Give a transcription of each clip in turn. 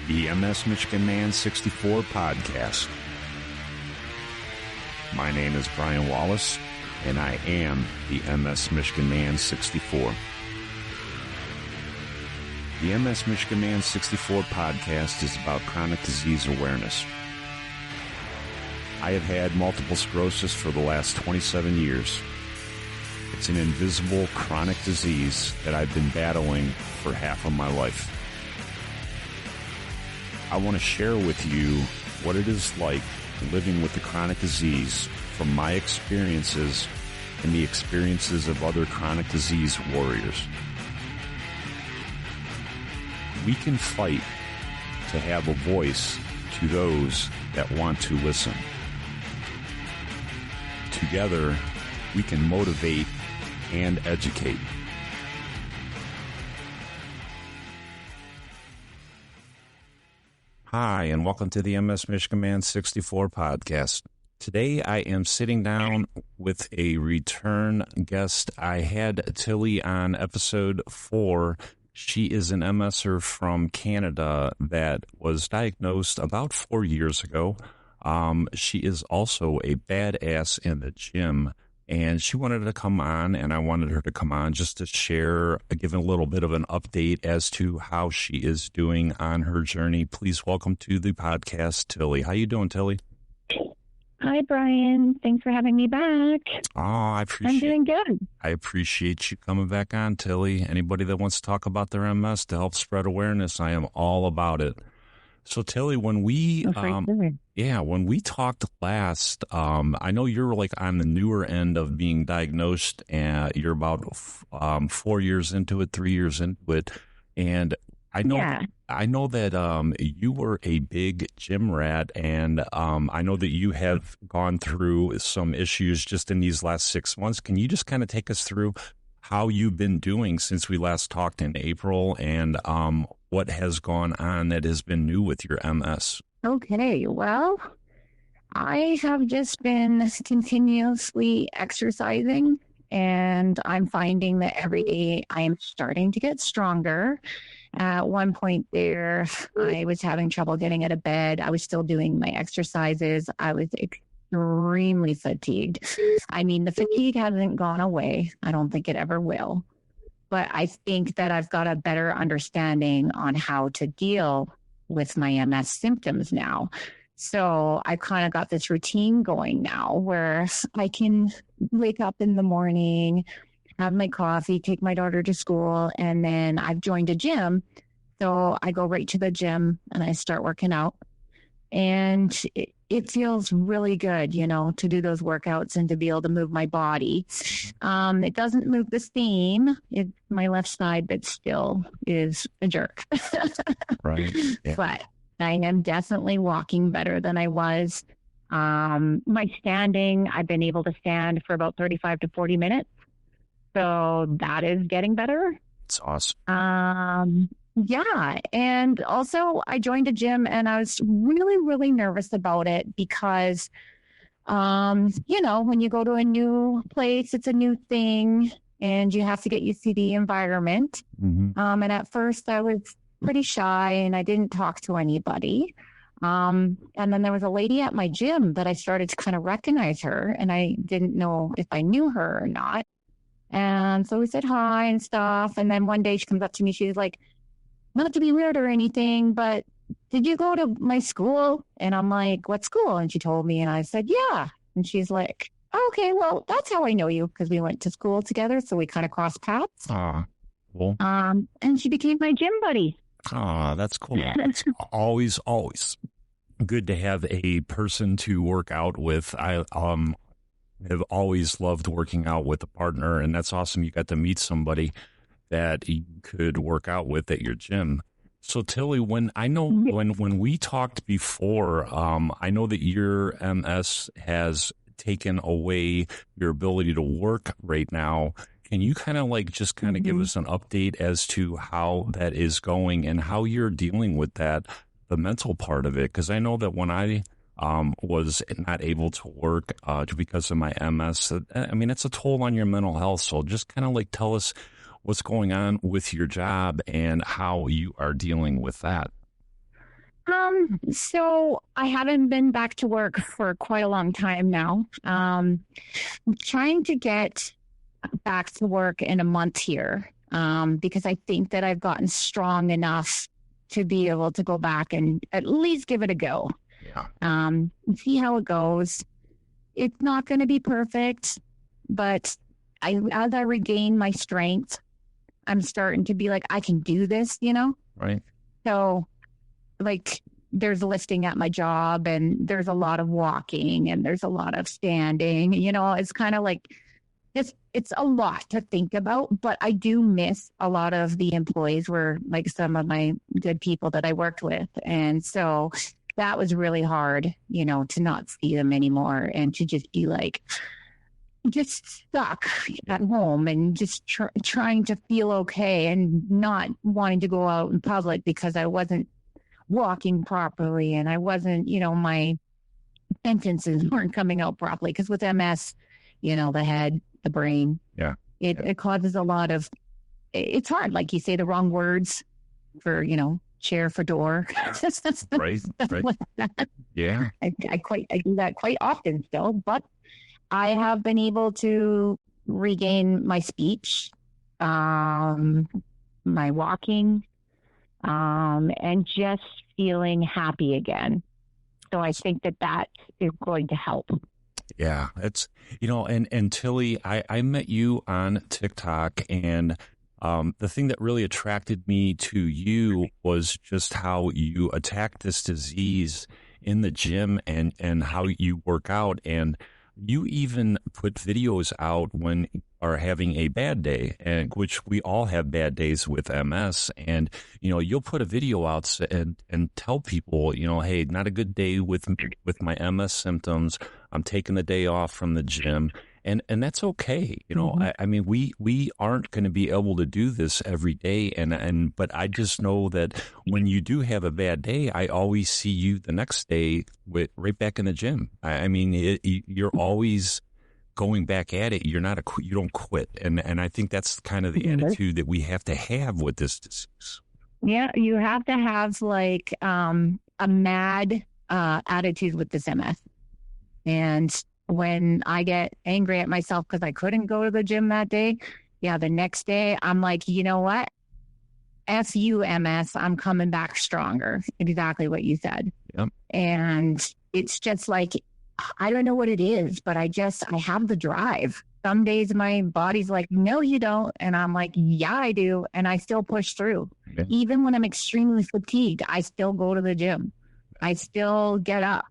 the MS Michigan Man 64 podcast. My name is Brian Wallace, and I am the MS Michigan Man 64. The MS Michigan Man 64 podcast is about chronic disease awareness. I have had multiple sclerosis for the last 27 years. It's an invisible chronic disease that I've been battling for half of my life. I want to share with you what it is like living with the chronic disease from my experiences and the experiences of other chronic disease warriors. We can fight to have a voice to those that want to listen. Together, we can motivate and educate. Hi, and welcome to the MS Michigan Man 64 podcast. Today, I am sitting down with a return guest. I had Tilly on episode 4. She is an MSer from Canada that was diagnosed about 4 years ago. She is also a badass in the gym, and she wanted to come on, and I wanted her to come on just to share, give a little bit of an update as to how she is doing on her journey. Please welcome to the podcast, Tilly. How you doing, Tilly? Hi, Brian. Thanks for having me back. Oh, I'm doing good. I appreciate you coming back on, Tilly. Anybody that wants to talk about their MS to help spread awareness, I am all about it. So, Tilly, when we talked last, I know you're like on the newer end of being diagnosed, and you're about 4 years into it, 3 years into it, and I know that you were a big gym rat, and I know that you have gone through some issues just in these last 6 months. Can you just kind of take us through how you've been doing since we last talked in April, and what has gone on that has been new with your MS? Okay, well, I have just been continuously exercising, and I'm finding that every day I am starting to get stronger. At one point there, I was having trouble getting out of bed. I was still doing my exercises. I was extremely fatigued. I mean, the fatigue hasn't gone away. I don't think it ever will. But I think that I've got a better understanding on how to deal with my MS symptoms now. So I kind of got this routine going now where I can wake up in the morning, have my coffee, take my daughter to school, and then I've joined a gym. So I go right to the gym and I start working out. And it feels really good, you know, to do those workouts and to be able to move my body. It doesn't move the same. It's my left side, but still is a jerk. Right. Yeah. But I am definitely walking better than I was. My standing, I've been able to stand for about 35 to 40 minutes. So that is getting better. It's awesome. Yeah. And also I joined a gym and I was really, really nervous about it because, you know, when you go to a new place, it's a new thing and you have to get used to the environment. Mm-hmm. And at first I was pretty shy and I didn't talk to anybody. And then there was a lady at my gym that I started to kind of recognize her and I didn't know if I knew her or not. And so we said hi and stuff. And then one day she comes up to me. She's like, not to be weird or anything, but did you go to my school? And I'm like, what school? And she told me, and I said, yeah. And she's like, okay, well, that's how I know you because we went to school together. So we kind of crossed paths. Cool. And she became my gym buddy. That's cool. It's always good to have a person to work out with. I have always loved working out with a partner, and that's awesome. You got to meet somebody that you could work out with at your gym. So Tilly, when we talked before, I know that your MS has taken away your ability to work right now. Can you kind of give us an update as to how that is going and how you're dealing with that, the mental part of it? Because I know that when I was not able to work because of my MS, I mean, it's a toll on your mental health. So just kind of tell us what's going on with your job and how you are dealing with that. So I haven't been back to work for quite a long time now. I'm trying to get back to work in a month here, because I think that I've gotten strong enough to be able to go back and at least give it a go. Yeah. See how it goes. It's not going to be perfect, but as I regain my strength, I'm starting to be like, I can do this, Right. So, like, there's lifting at my job, and there's a lot of walking, and there's a lot of standing. It's kind of like it's a lot to think about, but I do miss a lot of the employees were like some of my good people that I worked with. And so that was really hard, to not see them anymore and to just be like, just stuck at home and just trying to feel okay and not wanting to go out in public because I wasn't walking properly and I wasn't, my sentences weren't coming out properly. Because with MS, the head, the brain, Yeah. it causes a lot of, it's hard. Like you say the wrong words for, chair for door. Right. Right. Like that. Yeah. I do that quite often still, but I have been able to regain my speech, my walking, and just feeling happy again. So I think that is going to help. Yeah, it's and Tilly, I met you on TikTok, and the thing that really attracted me to you was just how you attack this disease in the gym and how you work out, and you even put videos out when you are having a bad day, and which we all have bad days with MS, and you'll put a video out and tell people, hey, not a good day with my MS symptoms. I'm taking the day off from the gym, and that's okay. I mean, we aren't going to be able to do this every day, but I just know that when you do have a bad day, I always see you the next day right back in the gym. I mean, you're always going back at it. You don't quit, and I think that's kind of the attitude that we have to have with this disease. Yeah, you have to have like a mad attitude with this MS. And when I get angry at myself because I couldn't go to the gym that day, the next day I'm like, you know what? F you, MS. I'm coming back stronger. Exactly what you said. Yep. And it's just like, I don't know what it is, but I have the drive. Some days my body's like, no, you don't. And I'm like, yeah, I do. And I still push through. Yeah. Even when I'm extremely fatigued, I still go to the gym. I still get up.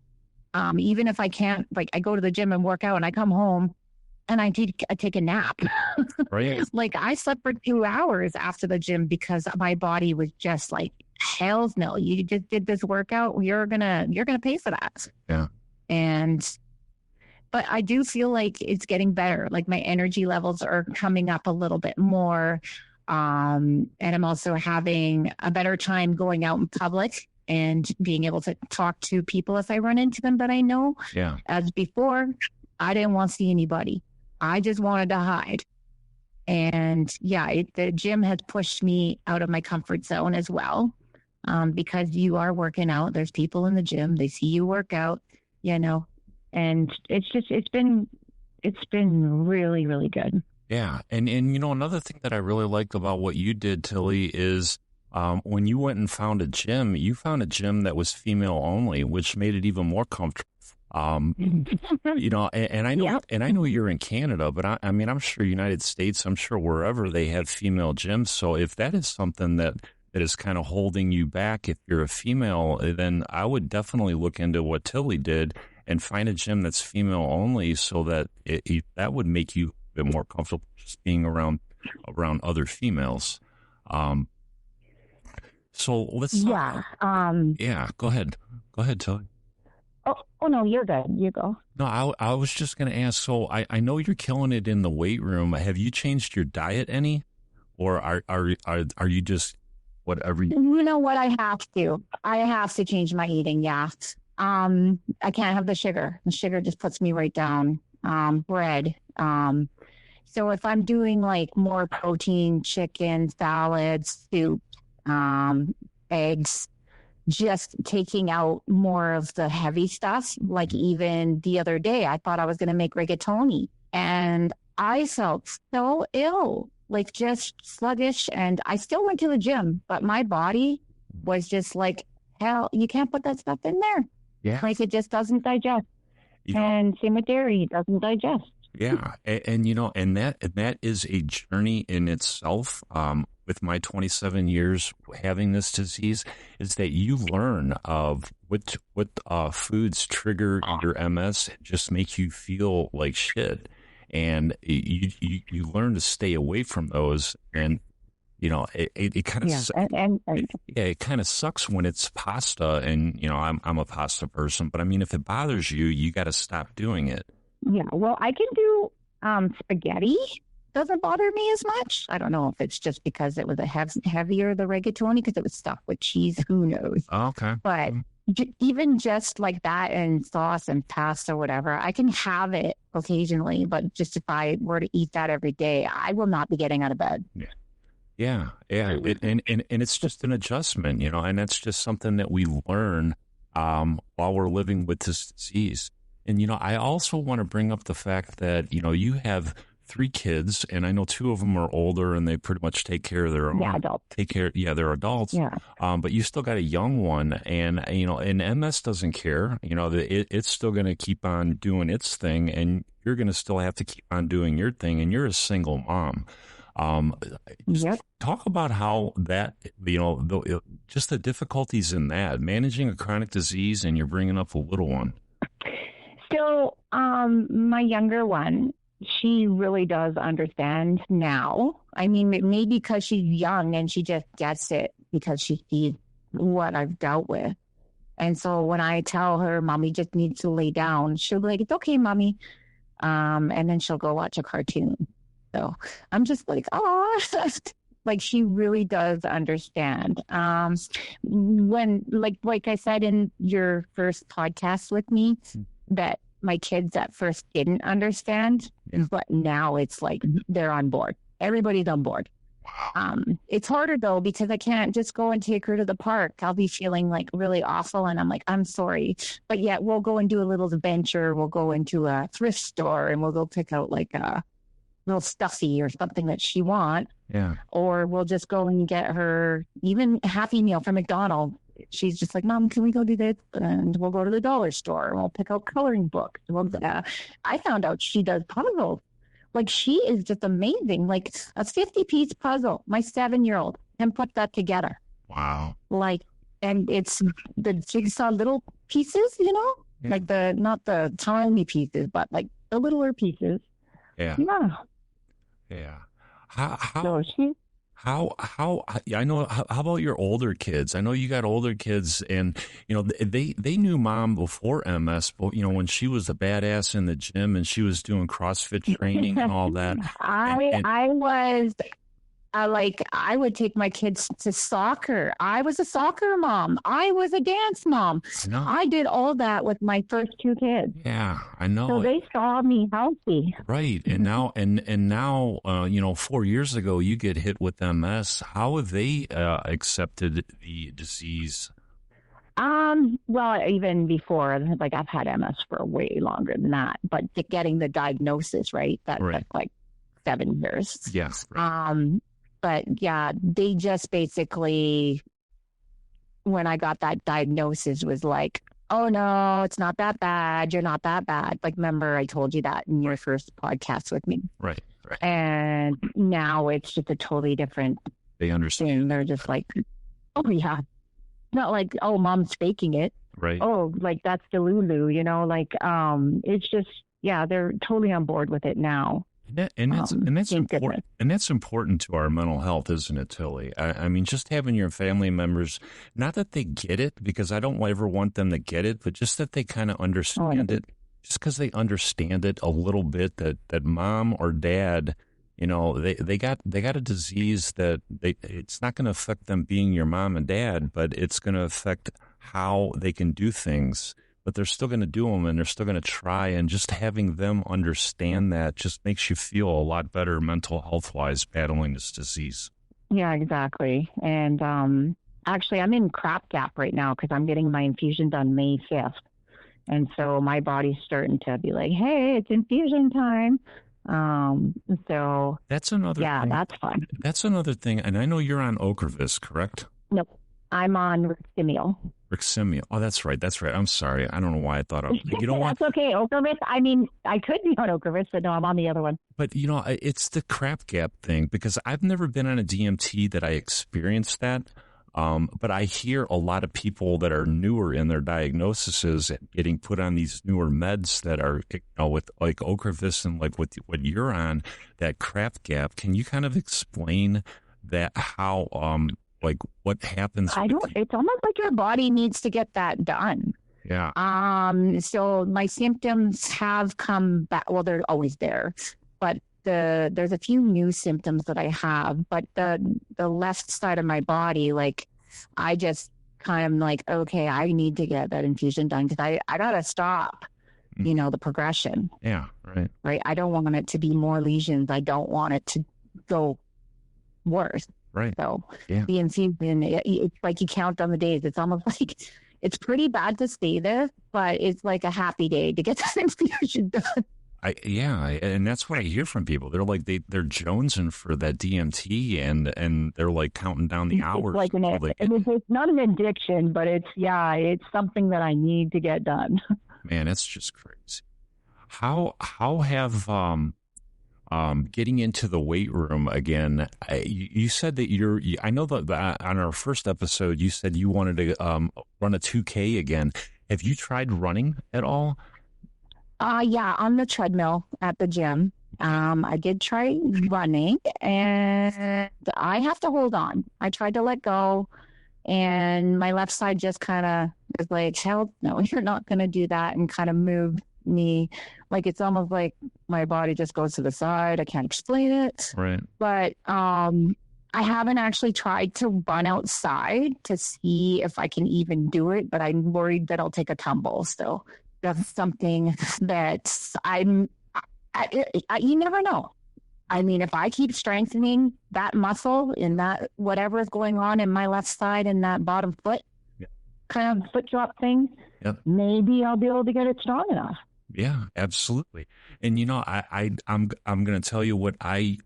Even if I can't, like I go to the gym and work out and I come home and I take a nap. Right. Like I slept for 2 hours after the gym because my body was just like, hell's no, you just did this workout. You're going to pay for that. Yeah. But I do feel like it's getting better. Like my energy levels are coming up a little bit more. And I'm also having a better time going out in public and being able to talk to people if I run into them that I know. Yeah. As before, I didn't want to see anybody. I just wanted to hide. And the gym has pushed me out of my comfort zone as well. Because you are working out. There's people in the gym. They see you work out, and it's been really, really good. Yeah. And another thing that I really liked about what you did, Tilly, is when you went and found a gym, that was female only, which made it even more comfortable. And I know, Yep. and I know you're in Canada, but I mean, I'm sure United States, I'm sure wherever they have female gyms. So if that is something that is kind of holding you back, if you're a female, then I would definitely look into what Tilly did and find a gym that's female only, so that that would make you a bit more comfortable just being around other females. So let's Yeah. go ahead, Tilly. Oh no, you're good. You go. No, I was just going to ask. So I know you're killing it in the weight room. Have you changed your diet any, or are you just whatever? You know what? I have to change my eating. Yeah. I can't have the sugar. The sugar just puts me right down. Bread. So if I'm doing like more protein, chicken, salads, soup, eggs, just taking out more of the heavy stuff. Like even the other day, I thought I was going to make rigatoni and I felt so ill, like just sluggish. And I still went to the gym, but my body was just like, hell, you can't put that stuff in there. Yeah. Like it just doesn't digest. And same with dairy, it doesn't digest. Yeah. And that is a journey in itself. With my 27 years having this disease, is that you learn of what foods trigger your MS, just make you feel like shit. And you learn to stay away from those. And, it kind of, it kind of sucks when it's pasta and, I'm a pasta person, but I mean, if it bothers you, you got to stop doing it. Yeah. Well, I can do spaghetti. Doesn't bother me as much. I don't know if it's just because it was heavier, the rigatoni, because it was stuffed with cheese. Who knows? Oh, okay. But even just like that and sauce and pasta, whatever, I can have it occasionally. But just if I were to eat that every day, I will not be getting out of bed. Yeah. And it's just an adjustment, and that's just something that we learn while we're living with this disease. And, I also want to bring up the fact that, you have 3 kids, and I know 2 of them are older and they pretty much take care of their own. Yeah, adults. They're adults. Yeah. But you still got a young one, and, and MS doesn't care. It's still going to keep on doing its thing, and you're going to still have to keep on doing your thing, and you're a single mom. Talk about how that, just the difficulties in that, managing a chronic disease, and you're bringing up a little one. So, my younger one, she really does understand now. I mean, maybe because she's young and she just gets it because she sees what I've dealt with. And so when I tell her, Mommy just needs to lay down, she'll be like, it's okay, Mommy. And then she'll go watch a cartoon. So I'm just like, oh, like she really does understand. When, like I said in your first podcast with me, that my kids at first didn't understand, but now it's like they're on board. Everybody's on board. It's harder though, because I can't just go and take her to the park. I'll be feeling like really awful. And I'm like, I'm sorry. But yet we'll go and do a little adventure. We'll go into a thrift store and we'll go pick out like a little stuffy or something that she wants. Yeah. Or we'll just go and get her even a Happy Meal from McDonald's. She's just like, Mom, can we go do this? And we'll go to the dollar store and we'll pick out coloring books. I found out she does puzzles. Like she is just amazing. Like a 50-piece puzzle. My 7-year-old can put that together. Wow. Like, and it's the jigsaw little pieces, like not the tiny pieces, but like the littler pieces. Yeah. Yeah. How I know, how about your older kids? I know you got older kids, and they knew Mom before MS, but when she was a badass in the gym and she was doing CrossFit training and all that. I was I would take my kids to soccer. I was a soccer mom. I was a dance mom. I did all that with my first 2 kids. Yeah, I know. So they saw me healthy. Right. And now, and now, 4 years ago, you get hit with MS. How have they accepted the disease? Well, even before, like I've had MS for way longer than that, but getting the diagnosis, right? That's like 7 years. Yes. Right. But yeah, they just basically, when I got that diagnosis, was like, oh no, it's not that bad. You're not that bad. Like, remember I told you that in your first podcast with me. Right. And now it's just a totally different They understand. thing. They're just like, oh yeah. Not like, oh, Mom's faking it. Right. Oh, like that's the Lulu, like, it's just, yeah, they're totally on board with it now. And that's important. And that's important to our mental health, isn't it, Tilly? I mean, just having your family members, not that they get it, because I don't ever want them to get it, but just that they kind of understand it. Just because they understand it a little bit, that Mom or Dad, they got a disease that it's not going to affect them being your mom and dad, but it's going to affect how they can do things. But they're still going to do them, and they're still going to try. And just having them understand that just makes you feel a lot better mental health-wise battling this disease. Yeah, exactly. And Actually, I'm in crap gap right now because I'm getting my infusion done May 5th. And so my body's starting to be like, hey, it's infusion time. Um, so That's another yeah, thing. that's fun. That's another thing. And I know you're on Ocrevus, correct? Nope. I'm on Stimeo. Riximia. Oh, that's right. That's right. I'm sorry. I don't know why I thought you know what? That's okay. Ocrevus. I mean, I could be on Ocrevus, but no, I'm on the other one. But it's the crap gap thing because I've never been on a DMT that I experienced that. But I hear a lot of people that are newer in their diagnoses getting put on these newer meds that are, with like Ocrevus and like what you're on, that crap gap. Can you kind of explain that how, like what happens? It's almost like your body needs to get that done. Yeah. So my symptoms have come back. Well, they're always there, but there's a few new symptoms that I have, but the left side of my body, like I just kind of like, okay, I need to get that infusion done because I gotta stop, the progression. Yeah. Right. Right. I don't want it to be more lesions. I don't want it to go worse. Right. So the infusion, it's like you count on the days. It's almost like it's pretty bad to stay there, but it's like a happy day to get that infusion done. And that's what I hear from people. They're like they're jonesing for that DMT, and they're like counting down the hours. It's not an addiction, but it's something that I need to get done. Man, it's just crazy. How have getting into the weight room again? You said that I know that on our first episode you said you wanted to run a 2K again. Have you tried running at all? Yeah, on the treadmill at the gym. I did try running, and I have to hold on. I tried to let go, and my left side just kind of is like, hell no, you're not going to do that, and kind of moved me. Like it's almost like my body just goes to the side. I can't explain it. Right. But I haven't actually tried to run outside to see if I can even do it, but I'm worried that I'll take a tumble. So that's something that you never know. I mean, if I keep strengthening that muscle in that whatever is going on in my left side and that bottom foot, kind of foot drop thing, maybe I'll be able to get it strong enough. Yeah, absolutely. And I'm going to tell you what I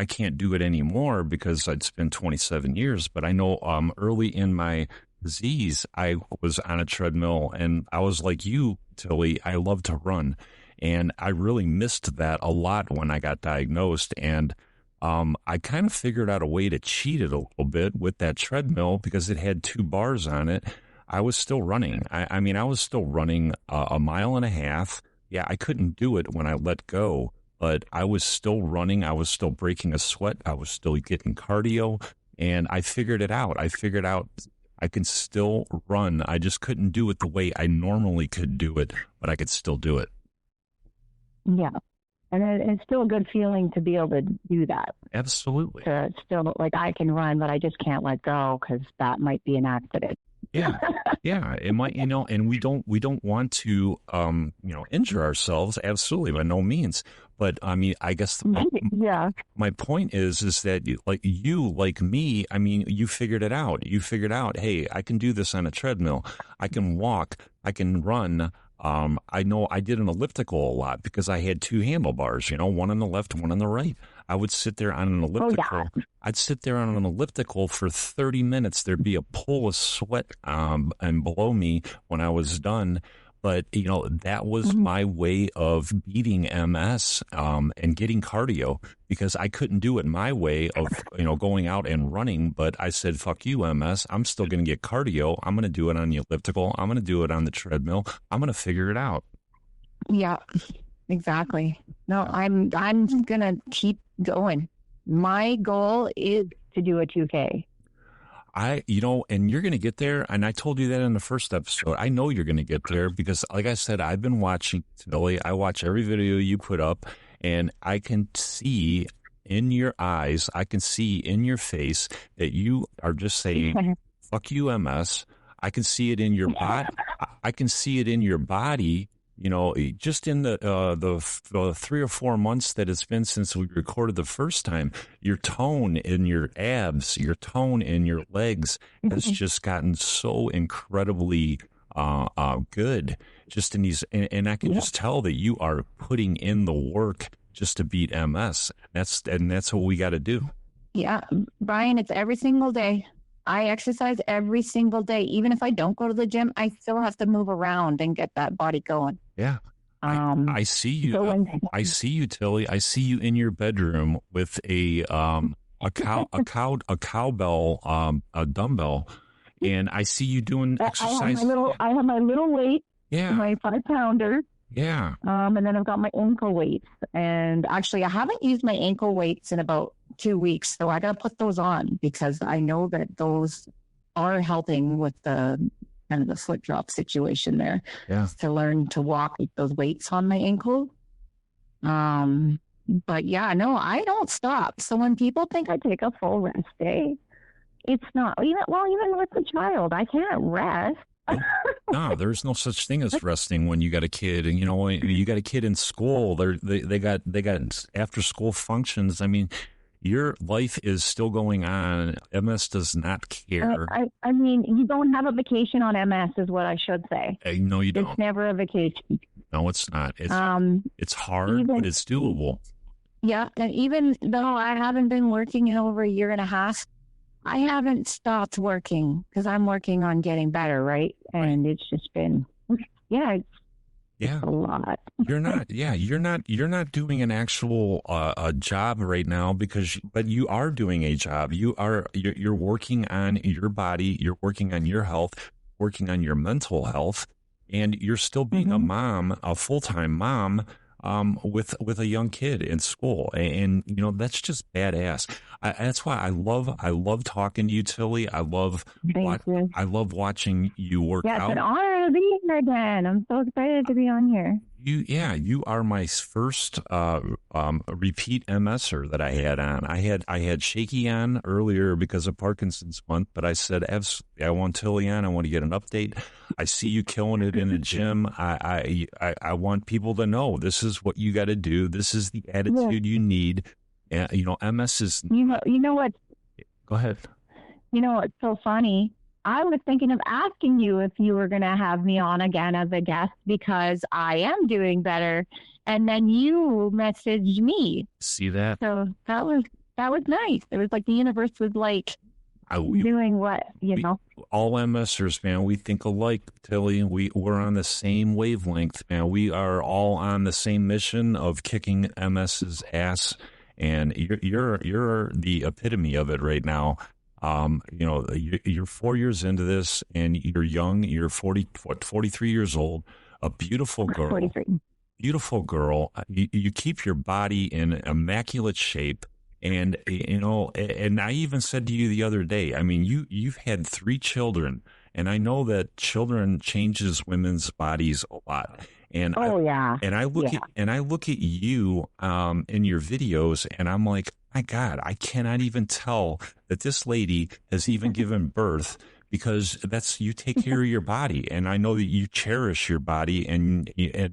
can't do it anymore because it's been 27 years. But I know early in my disease, I was on a treadmill, and I was like you, Tilly. I love to run, and I really missed that a lot when I got diagnosed. And I kind of figured out a way to cheat it a little bit with that treadmill because it had 2 bars on it. I was still running. I mean, I was still running a mile and a half. Yeah, I couldn't do it when I let go, but I was still running. I was still breaking a sweat. I was still getting cardio, and I figured it out. I figured out I can still run. I just couldn't do it the way I normally could do it, but I could still do it. Yeah. And it's still a good feeling to be able to do that. Absolutely. To still, like, I can run, but I just can't let go because that might be an accident. Yeah. It might, and we don't want to, injure ourselves. Absolutely. By no means. But I mean, I guess my point is that like me, I mean, you figured it out. You figured out, hey, I can do this on a treadmill. I can walk. I can run. I know I did an elliptical a lot because I had 2 handlebars, one on the left, one on the right. I would sit there on an elliptical. I'd sit there on an elliptical for 30 minutes. There'd be a pool of sweat and below me when I was done. But, that was my way of beating MS and getting cardio because I couldn't do it my way of, going out and running. But I said, fuck you, MS. I'm still going to get cardio. I'm going to do it on the elliptical. I'm going to do it on the treadmill. I'm going to figure it out. Yeah, exactly. No, I'm going to keep going. My goal is to do a 2K. And you're going to get there. And I told you that in the first episode. I know you're going to get there because, like I said, I've been watching, Tilly. I watch every video you put up, and I can see in your eyes, I can see in your face that you are just saying, fuck you, MS. I can see it in your body. I can see it in your body just in the 3 or 4 months that it's been since we recorded the first time, your tone in your abs, your tone in your legs has just gotten so incredibly good. Just in these, and I can just tell that you are putting in the work just to beat MS. That's what we got to do. Yeah, Brian, it's every single day. I exercise every single day. Even if I don't go to the gym, I still have to move around and get that body going. Yeah. I see you. I see you, Tilly. I see you in your bedroom with a cowbell, a dumbbell, and I see you doing exercise. I have my little weight. Yeah. My 5-pounder. Yeah. And then I've got my ankle weights. And actually, I haven't used my ankle weights in about 2 weeks. So I got to put those on because I know that those are helping with the kind of the foot drop situation there. Yeah. To learn to walk with those weights on my ankle. But yeah, no, I don't stop. So when people think I take a full rest day, it's not even with the child, I can't rest. No, there's no such thing as resting when you got a kid, and when you got a kid in school, they got after school functions. I mean, your life is still going on. MS does not care. I mean, you don't have a vacation on MS, is what I should say. No, you don't. It's never a vacation. No, it's not. It's hard, but it's doable. Yeah, and even though I haven't been working in over a year and a half, I haven't stopped working because I'm working on getting better, right? And it's just been, it's a lot. You're not doing an actual job right now but you are doing a job. You're working on your body. You're working on your health, working on your mental health, and you're still being a mom, a full-time mom. With a young kid in school, and that's just badass. That's why I love talking to you, Tilly. I love watching you work out. Yeah, it's an honor to be here again. I'm so excited to be on here. You are my first repeat MSer that I had on. I had Shaky on earlier because of Parkinson's month, but I said, I want Tilly on. I want to get an update. I see you killing it in the gym. I want people to know this is what you got to do. This is the attitude you need. MS is. You know what? Go ahead. You know what's so funny? I was thinking of asking you if you were going to have me on again as a guest because I am doing better. And then you messaged me. See that? So that was nice. It was like the universe was like doing what, All MSers, man, we think alike, Tilly. We're on the same wavelength, man. We are all on the same mission of kicking MS's ass. And you're the epitome of it right now. You're 4 years into this, and you're young. You're 43 years old. A beautiful girl. 43. Beautiful girl. You keep your body in immaculate shape, and and I even said to you the other day. I mean, you've had 3 children, and I know that children changes women's bodies a lot. And I look at you in your videos, and I'm like, my God, I cannot even tell that this lady has even given birth because you take care of your body. And I know that you cherish your body and you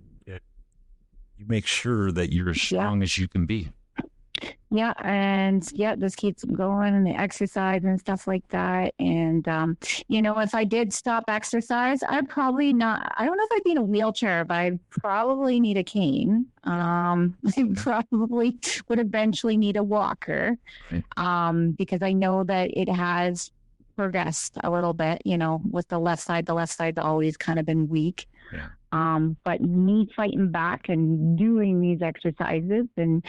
make sure that you're as strong as you can be. Yeah. And this keeps going and the exercise and stuff like that. And, if I did stop exercise, I'd probably not, I don't know if I'd be in a wheelchair, but I'd probably need a cane. I probably would eventually need a walker, because I know that it has progressed a little bit, with the left side's always kind of been weak. Yeah. But me fighting back and doing these exercises and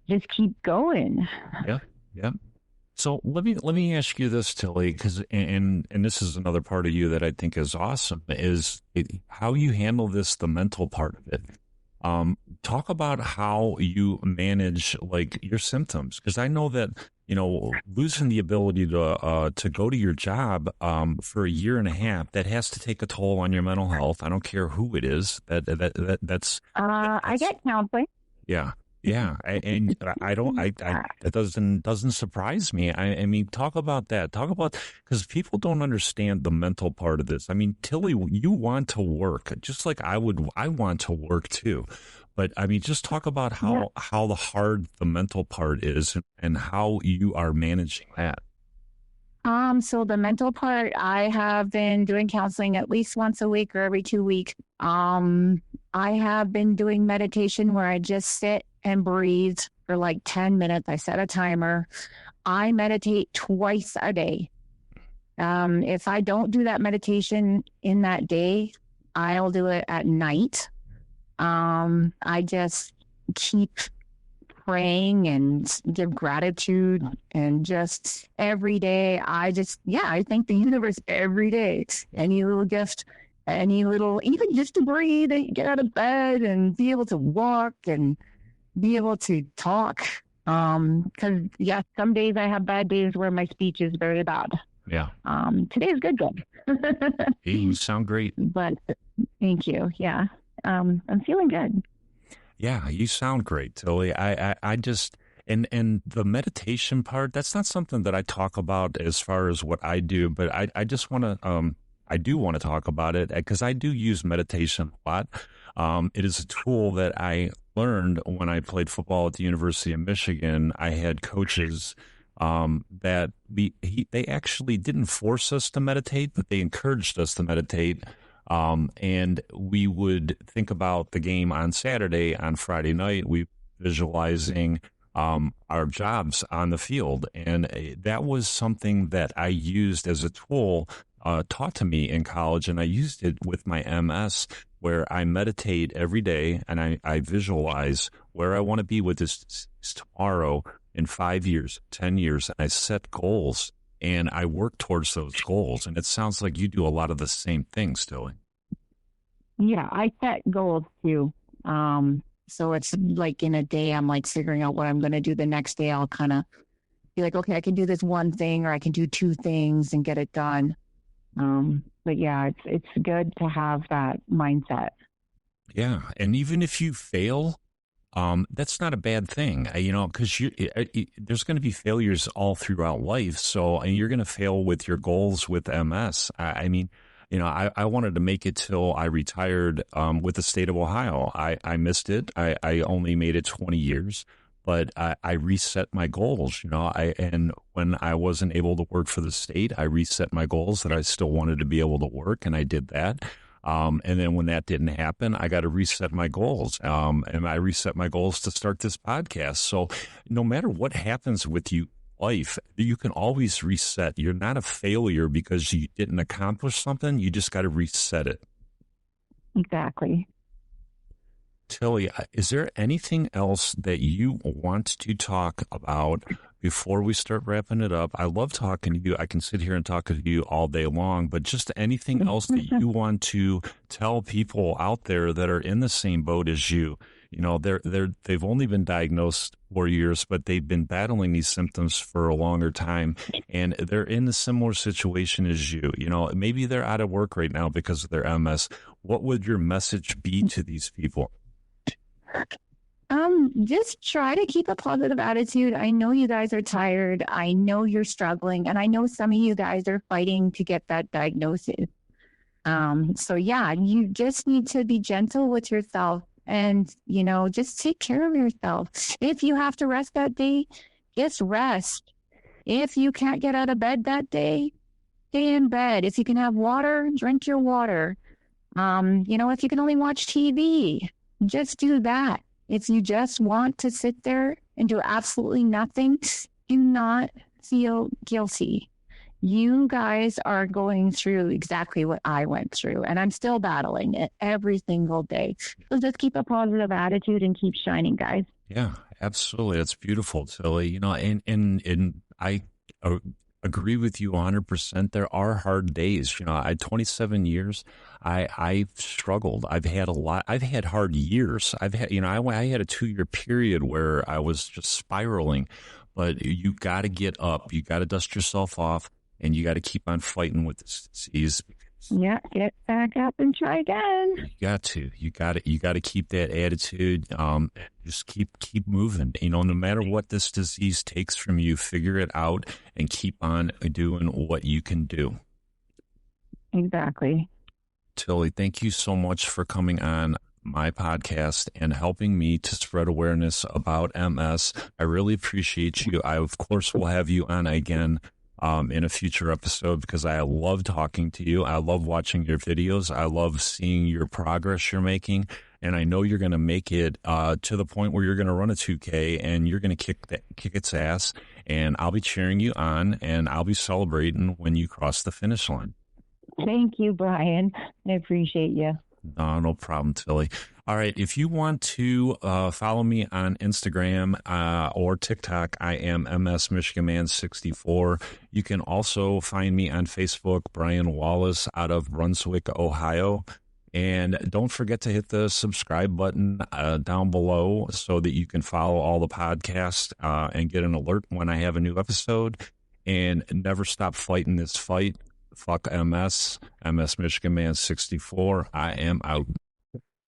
just keep going. Yeah. So let me ask you this, Tilly, because and this is another part of you that I think is awesome, is how you handle the mental part of it. Talk about how you manage your symptoms, because I know that losing the ability to go to your job for a year and a half, that has to take a toll on your mental health. I don't care who it is. That's I get counseling. Yeah. Yeah, and I don't, that doesn't surprise me. I mean, talk about that. Talk about, because people don't understand the mental part of this. I mean, Tilly, you want to work just like I would. I want to work too, but I mean, just talk about Yeah. how the hard the mental part is and how you are managing that. So the mental part, I have been doing counseling at least once a week or every 2 weeks. I have been doing meditation where I just sit and breathe for like 10 minutes. I set a timer. I meditate twice a day. If I don't do that meditation in that day, I'll do it at night. I just keep praying and give gratitude and just every day I thank the universe every day. Any little gift, any little, even just to breathe and get out of bed and be able to walk and be able to talk. Because yes, some days I have bad days where my speech is very bad. Yeah. Today is good. Hey, you sound great. But thank you. Yeah. I'm feeling good. Yeah, you sound great, Tilly. I just and the meditation part, that's not something that I talk about as far as what I do, but I just want to I do want to talk about it because I do use meditation a lot. It is a tool that I learned when I played football at the University of Michigan. I had coaches that they actually didn't force us to meditate, but they encouraged us to meditate. And we would think about the game on Saturday. On Friday night, we visualizing our jobs on the field. And that was something that I used as a tool taught to me in college. And I used it with my MS, where I meditate every day and I visualize where I want to be with this tomorrow in 5 years, 10 years. And I set goals. And I work towards those goals. And it sounds like you do a lot of the same things, Tilly. Yeah, I set goals too. So it's like in a day, I'm like figuring out what I'm going to do the next day. I'll kind of be like, okay, I can do this one thing or I can do two things and get it done. But yeah, it's good to have that mindset. Yeah. And even if you fail, that's not a bad thing, because there's going to be failures all throughout life. So and you're going to fail with your goals with MS. I mean, I wanted to make it till I retired with the state of Ohio. I missed it. I only made it 20 years, but I reset my goals. And when I wasn't able to work for the state, I reset my goals that I still wanted to be able to work, and I did that. And then when that didn't happen, I got to reset my goals. And I reset my goals to start this podcast. So no matter what happens with you, life, you can always reset. You're not a failure because you didn't accomplish something. You just got to reset it. Exactly. Tilly, is there anything else that you want to talk about before we start wrapping it up? I love talking to you. I can sit here and talk to you all day long, but just anything else that you want to tell people out there that are in the same boat as you? They've only been diagnosed 4 years, but they've been battling these symptoms for a longer time, and they're in a similar situation as you. Maybe they're out of work right now because of their MS. What would your message be to these people? Just try to keep a positive attitude. I know you guys are tired. I know you're struggling, and I know some of you guys are fighting to get that diagnosis. So yeah, you just need to be gentle with yourself and, just take care of yourself. If you have to rest that day, just rest. If you can't get out of bed that day, stay in bed. If you can have water, drink your water. If you can only watch TV, just do that. If you just want to sit there and do absolutely nothing, do not feel guilty. You guys are going through exactly what I went through, and I'm still battling it every single day. So just keep a positive attitude and keep shining, guys. Yeah, absolutely. That's beautiful, Tilly. And I agree with you 100%. There are hard days. I 27 years. I've struggled. I've had a lot. I've had hard years. I had a 2-year period where I was just spiraling. But you got to get up. You got to dust yourself off, and you got to keep on fighting with this disease. Yeah, get back up and try again. You got to keep that attitude. Just keep moving. You know, no matter what this disease takes from you, figure it out and keep on doing what you can do. Exactly. Tilly, thank you so much for coming on my podcast and helping me to spread awareness about MS. I really appreciate you. I, of course, will have you on again in a future episode because I love talking to you. I love watching your videos. I love seeing your progress you're making. And I know you're going to make it to the point where you're going to run a 2K and you're going to kick its ass. And I'll be cheering you on and I'll be celebrating when you cross the finish line. Thank you, Brian. I appreciate you. No problem, Tilly. All right. If you want to follow me on Instagram or TikTok, I am MS Michigan Man 64. You can also find me on Facebook, Brian Wallace out of Brunswick, Ohio. And don't forget to hit the subscribe button down below so that you can follow all the podcasts and get an alert when I have a new episode. And never stop fighting this fight. Fuck MS. MS Michigan Man 64. I am out.